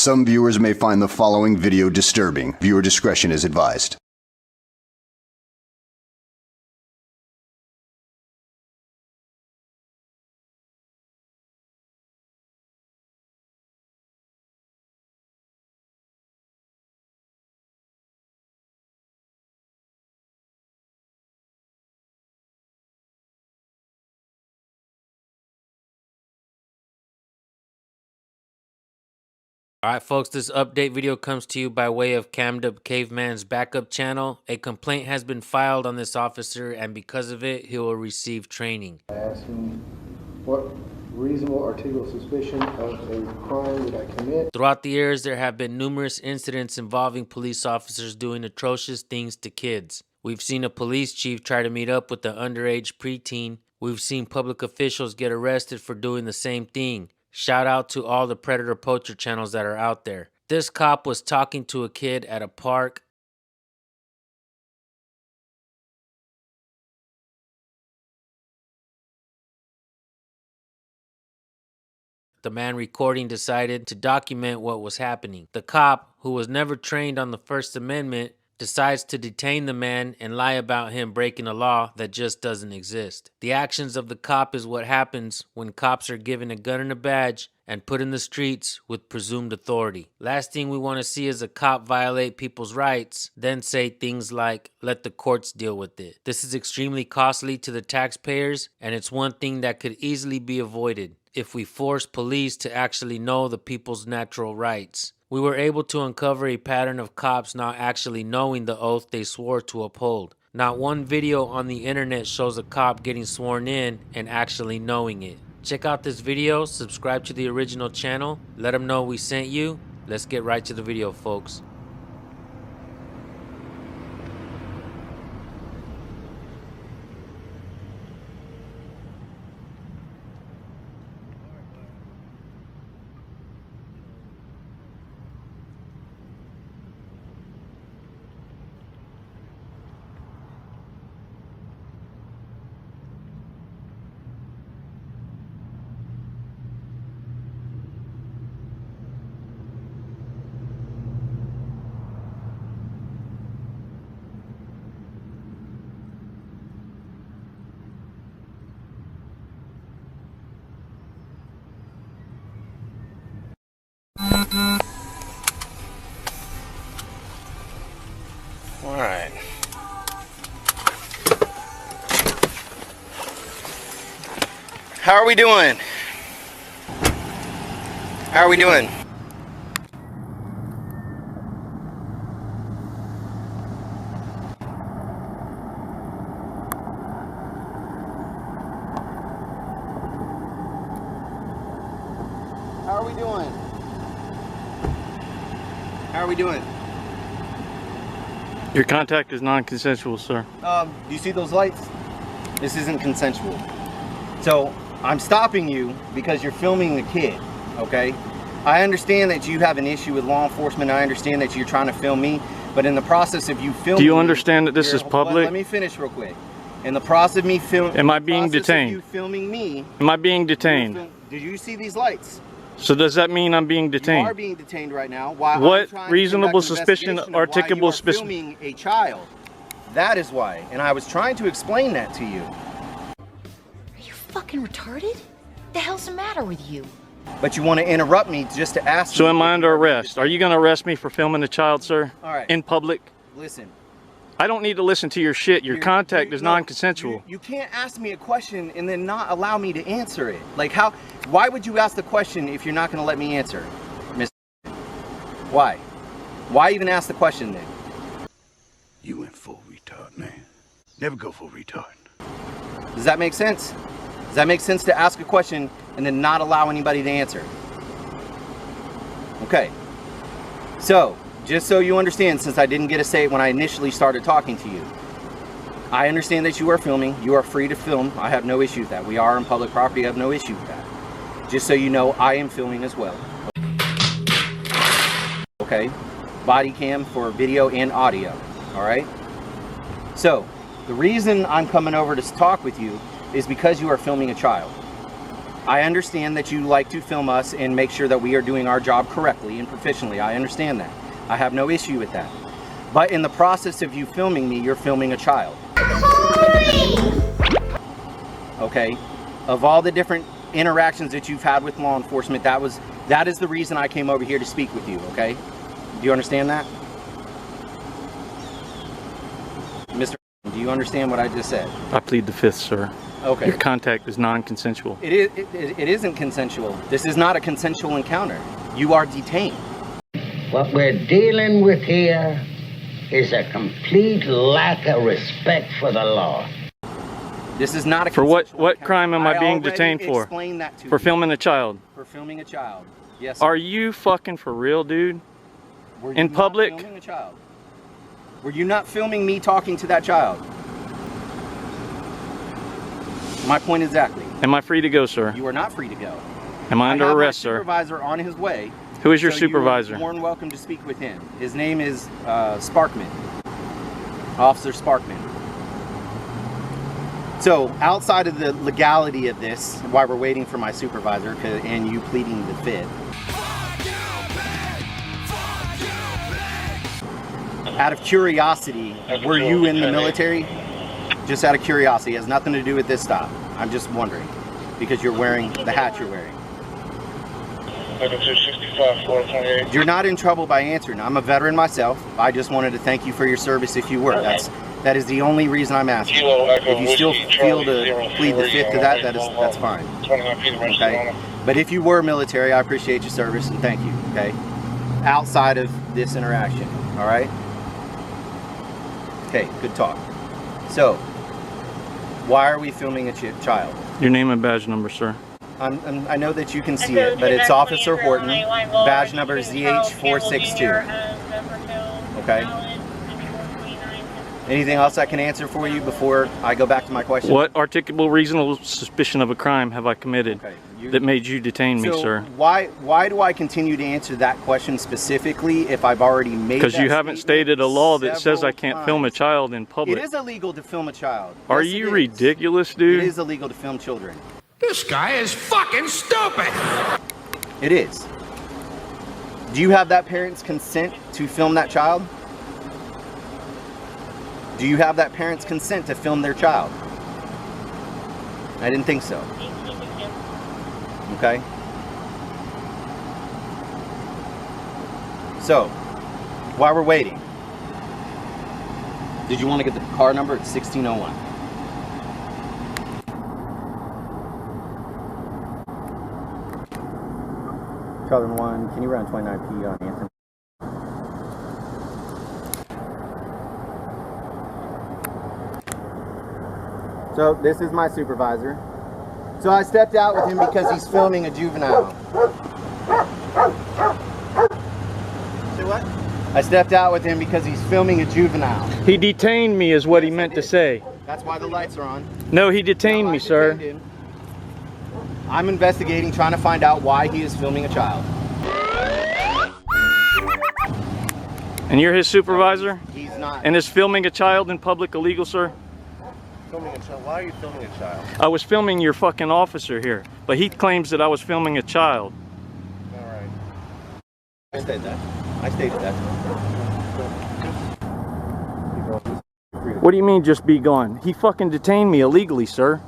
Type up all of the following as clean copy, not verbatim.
Some viewers may find the following video disturbing. Viewer discretion is advised. Alright folks, this update video comes to you by way of Cammed Up Caveman's backup channel. A complaint has been filed on this officer, and because of it, he will receive training. I asked him what reasonable articulable suspicion of a crime did I commit. Throughout the years, there have been numerous incidents involving police officers doing atrocious things to kids. We've seen a police chief try to meet up with an underage preteen. We've seen public officials get arrested for doing the same thing. Shout out to all the predator poacher channels that are out there. This cop was talking to a kid at a park. The man recording decided to document what was happening. The cop, who was never trained on the First Amendment, decides to detain the man and lie about him breaking a law that just doesn't exist. The actions of the cop is what happens when cops are given a gun and a badge and put in the streets with presumed authority. Last thing we want to see is a cop violate people's rights, then say things like, let the courts deal with it. This is extremely costly to the taxpayers, and it's one thing that could easily be avoided if we force police to actually know the people's natural rights. We were able to uncover a pattern of cops not actually knowing the oath they swore to uphold. Not one video on the internet shows a cop getting sworn in and actually knowing it. Check out this video, subscribe to the original channel, let them know we sent you. Let's get right to the video, folks. All right. How are we doing? How are we doing? How are we doing? How are we doing? Your contact is non-consensual, sir. Do you see those lights? This isn't consensual. So I'm stopping you because you're filming the kid, okay? I understand that you have an issue with law enforcement. I understand that you're trying to film me, but in the process of you filming, do you understand that this is public? Let me finish real quick. In the process of me filming, am I being detained? You filming me? Am I being detained? Did you see these lights? So does that mean I'm being detained? You are being detained right now. Why? What reasonable suspicion, articulable suspicion? Filming a child. That is why, and I was trying to explain that to you. Are you fucking retarded? The hell's the matter with you? But you want to interrupt me just to ask me. So am I under arrest? Are you going to arrest me for filming a child, sir? All right. In public? Listen. I don't need to listen to your shit. Your contact is non-consensual. You can't ask me a question and then not allow me to answer it. Like how? Why would you ask the question if you're not going to let me answer, Miss? Why? Why even ask the question then? You went full retard, man. Never go full retard. Does that make sense? Does that make sense to ask a question and then not allow anybody to answer? Okay. So, just so you understand, since I didn't get to say it when I initially started talking to you, I understand that you are filming. You are free to film. I have no issue with that. We are on public property. I have no issue with that. Just so you know, I am filming as well. Okay? Body cam for video and audio. All right? So, the reason I'm coming over to talk with you is because you are filming a child. I understand that you like to film us and make sure that we are doing our job correctly and proficiently. I understand that. I have no issue with that. But in the process of you filming me, you're filming a child. Okay? Of all the different interactions that you've had with law enforcement, that is the reason I came over here to speak with you, okay? Do you understand that? Mr. Do you understand what I just said? I plead the fifth, sir. Okay. Your contact is non-consensual. It isn't consensual. This is not a consensual encounter. You are detained. What we're dealing with here is a complete lack of respect for the law. This is not a For consensual what encounter. crime am I being already detained for? explained that to For you. filming a child. For filming a child. Yes. Sir. Are you fucking for real, dude? Were you in not public? Filming a child? Were you not filming me talking to that child? My point exactly. Am I free to go, sir? You are not free to go. Am I under have arrest, my sir? Supervisor on his way. Who is your So supervisor? You're more than welcome to speak with him. His name is Sparkman. Officer Sparkman. So, outside of the legality of this, while we're waiting for my supervisor and you pleading the fifth, out of curiosity, were you in the military? Just out of curiosity, it has nothing to do with this stop. I'm just wondering, because you're wearing the hat you're wearing. You're not in trouble by answering. I'm a veteran myself. I just wanted to thank you for your service if you were. That is the only reason I'm asking. If you still feel to plead the fifth to that's fine. Okay? But if you were military, I appreciate your service and thank you. Okay? Outside of this interaction. All right? Okay, good talk. So, why are we filming a child? Your name and badge number, sir. I know that you can see it, but it's Officer Horton. Badge number ZH462. Okay. Anything else I can answer for you before I go back to my question? What articulable reasonable suspicion of a crime have I committed Okay, that made you detain me, so sir? Why do I continue to answer that question specifically if I've already made that Because you haven't stated a law that says I several can't film a times? child in public. It is illegal to film a child. Are Yes, you it is. ridiculous, dude? It is illegal to film children. This guy is fucking stupid! It is. Do you have that parent's consent to film that child? Do you have that parent's consent to film their child? I didn't think so. Okay. So, while we're waiting, did you want to get the car number? It's 1601. Charlie 1, can you run 29P on Anthony? So this is my supervisor. So I stepped out with him because he's filming a juvenile. Say what? I stepped out with him because he's filming a juvenile. He detained me is what he meant to say. That's why the lights are on. No, he detained No, I me, sir. detained him. I'm investigating, trying to find out why he is filming a child. And you're his supervisor? He's not And is filming a child in public illegal, sir? Filming a child. Why are you filming a child? I was filming your fucking officer here, but he claims that I was filming a child. All right. I stated that. I stated that. What do you mean just be gone? He fucking detained me illegally, sir.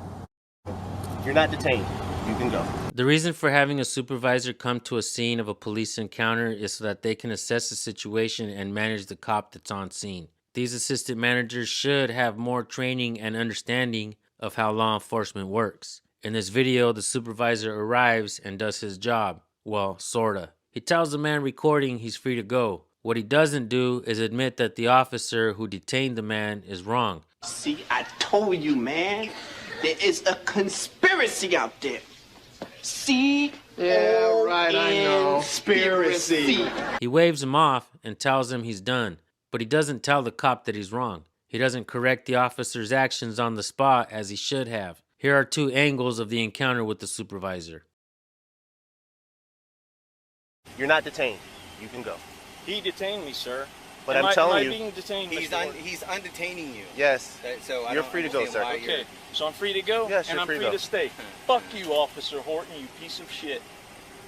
You're not detained. You can go. The reason for having a supervisor come to a scene of a police encounter is so that they can assess the situation and manage the cop that's on scene. These assistant managers should have more training and understanding of how law enforcement works. In this video, the supervisor arrives and does his job. Well, sorta. He tells the man recording he's free to go. What he doesn't do is admit that the officer who detained the man is wrong. See, I told you, man. There is a conspiracy out there. See? Yeah, right, I know. Conspiracy. He waves him off and tells him he's done, but he doesn't tell the cop that he's wrong. He doesn't correct the officer's actions on the spot as he should have. Here are two angles of the encounter with the supervisor. You're not detained. You can go. He detained me, sir. But Am I'm I telling you, being detained, He's Mr. Horton? he's undetaining you. yes, So I you're don't free to go, understand sir. why Okay, so I'm free to go, Yes, and you're I'm free free to to go. stay. Fuck you, Officer Horton, you piece of shit.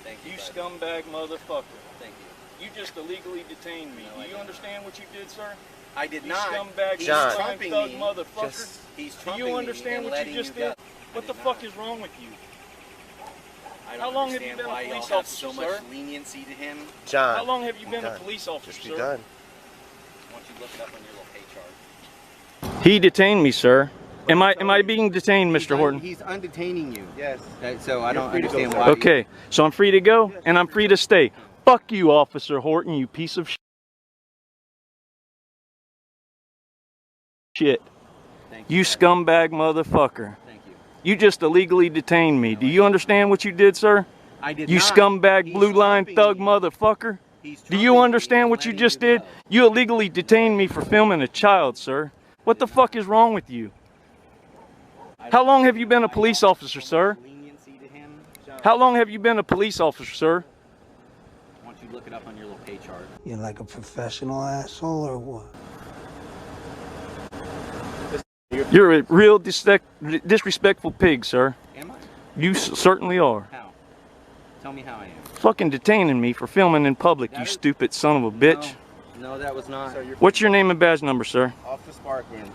Thank You you, bud. scumbag motherfucker. Thank you. You just illegally detained me. No, I Do you don't. understand what you did, sir? I did You not. scumbag, He's John. lying trumping thug me. motherfucker. Just- He's Do trumping you me understand and what you letting just you did? go. What I the did fuck not. is wrong with you? I don't How long have you understand been a why y'all police have officer, so much sir? leniency to him. John. How long have you be been a done. police officer, Just be sir? done. Why don't you look it up on your little pay chart? He detained me, sir. Am I being detained, Mr. Horton? He's undetaining you. Yes. So I You're don't free to go, understand sir. why. Okay, so I'm free to go, and I'm free to stay. Fuck you, Officer Horton, you piece of shit. Thank You bud. scumbag motherfucker. Thank you. You just illegally detained me. Do you understand what you did, sir? I did You not. scumbag, He's blue line trumping thug me. motherfucker. He's Do you trumping me understand and what you letting just did? go. You illegally detained me for filming a child, sir. What the fuck is wrong with you? I How don't long have you been a understand why police y'all have officer, so sir? much leniency to him. How long have you been a police officer, sir? Why don't you look it up on your little pay chart? You're like a professional asshole or what? You're a real disrespectful pig, sir. Am I? You certainly are. How? Tell me how I am. Fucking detaining me for filming in public, That you is- stupid son of a bitch. No, that was not. Sir, you're What's your name and badge number, sir? Officer Sparkman,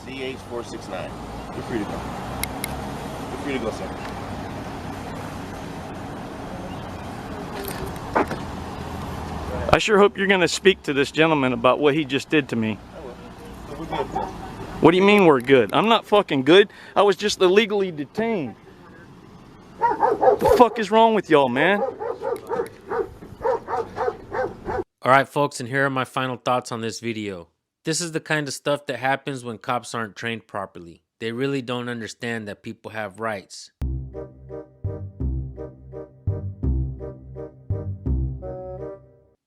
CH469. You're free to go. You're free to go, sir. I sure hope you're going to speak to this gentleman about what he just did to me. I will. So we're good. What do you mean we're good? I'm not fucking good. I was just illegally detained. What the fuck is wrong with y'all, man? All right, folks, and here are my final thoughts on this video. This is the kind of stuff that happens when cops aren't trained properly. They really don't understand that people have rights.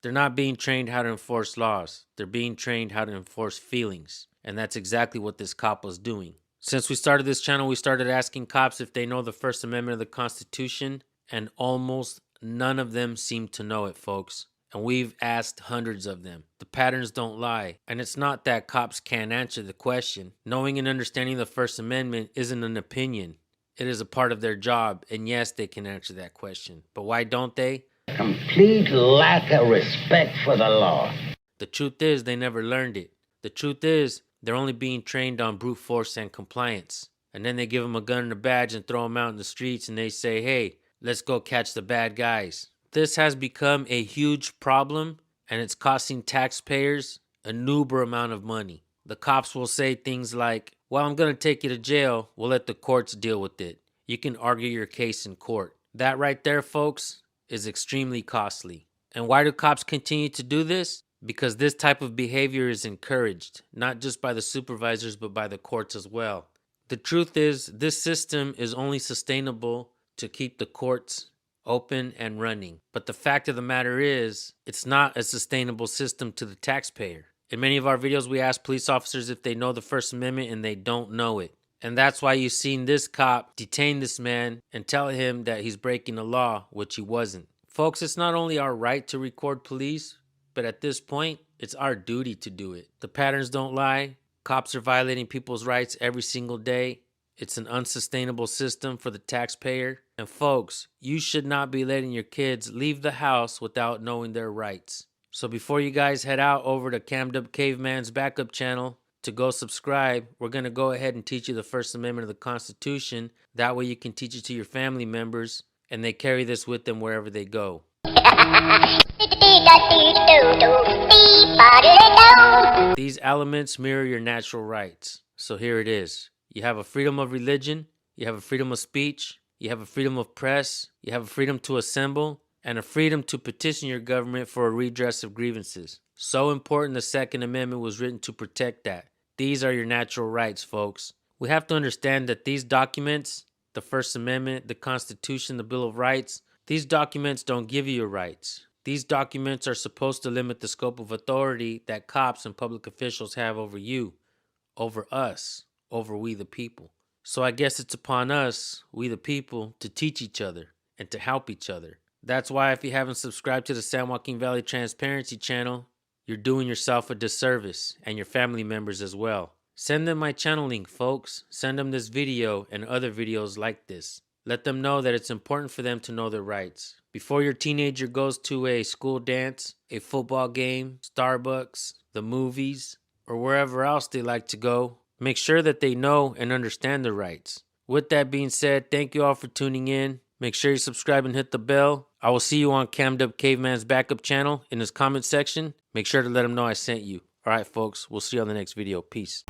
They're not being trained how to enforce laws. They're being trained how to enforce feelings. And that's exactly what this cop was doing. Since we started this channel, we started asking cops if they know the First Amendment of the Constitution, and almost none of them seem to know it, folks. And we've asked hundreds of them. The patterns don't lie. And it's not that cops can't answer the question. Knowing and understanding the First Amendment isn't an opinion. It is a part of their job. And yes, they can answer that question. But why don't they? Complete lack of respect for the law. The truth is, they never learned it. The truth is, they're only being trained on brute force and compliance. And then they give them a gun and a badge and throw them out in the streets and they say, hey, let's go catch the bad guys. This has become a huge problem and it's costing taxpayers an uber amount of money. The cops will say things like, well, I'm going to take you to jail. We'll let the courts deal with it. You can argue your case in court. That right there, folks, is extremely costly. And why do cops continue to do this? Because this type of behavior is encouraged, not just by the supervisors, but by the courts as well. The truth is, this system is only sustainable to keep the courts open and running. But the fact of the matter is, it's not a sustainable system to the taxpayer. In many of our videos, we ask police officers if they know the First Amendment and they don't know it. And that's why you've seen this cop detain this man and tell him that he's breaking the law, which he wasn't. Folks, it's not only our right to record police, but at this point, it's our duty to do it. The patterns don't lie. Cops are violating people's rights every single day. It's an unsustainable system for the taxpayer. And folks, you should not be letting your kids leave the house without knowing their rights. So before you guys head out over to Cammed Up Caveman's backup channel to go subscribe, we're going to go ahead and teach you the First Amendment of the Constitution. That way you can teach it to your family members and they carry this with them wherever they go. These elements mirror your natural rights. So here it is. You have a freedom of religion, you have a freedom of speech, you have a freedom of press, you have a freedom to assemble, and a freedom to petition your government for a redress of grievances. So important the Second Amendment was written to protect that. These are your natural rights, folks. We have to understand that these documents, the First Amendment, the Constitution, the Bill of Rights, these documents don't give you your rights. These documents are supposed to limit the scope of authority that cops and public officials have over you, over us, over we the people. So I guess it's upon us, we the people, to teach each other and to help each other. That's why if you haven't subscribed to the San Joaquin Valley Transparency channel, you're doing yourself a disservice and your family members as well. Send them my channel link, folks. Send them this video and other videos like this. Let them know that it's important for them to know their rights. Before your teenager goes to a school dance, a football game, Starbucks, the movies, or wherever else they like to go, make sure that they know and understand their rights. With that being said, thank you all for tuning in. Make sure you subscribe and hit the bell. I will see you on Cammed Up Caveman's backup channel in his comment section. Make sure to let him know I sent you. All right, folks, we'll see you on the next video. Peace.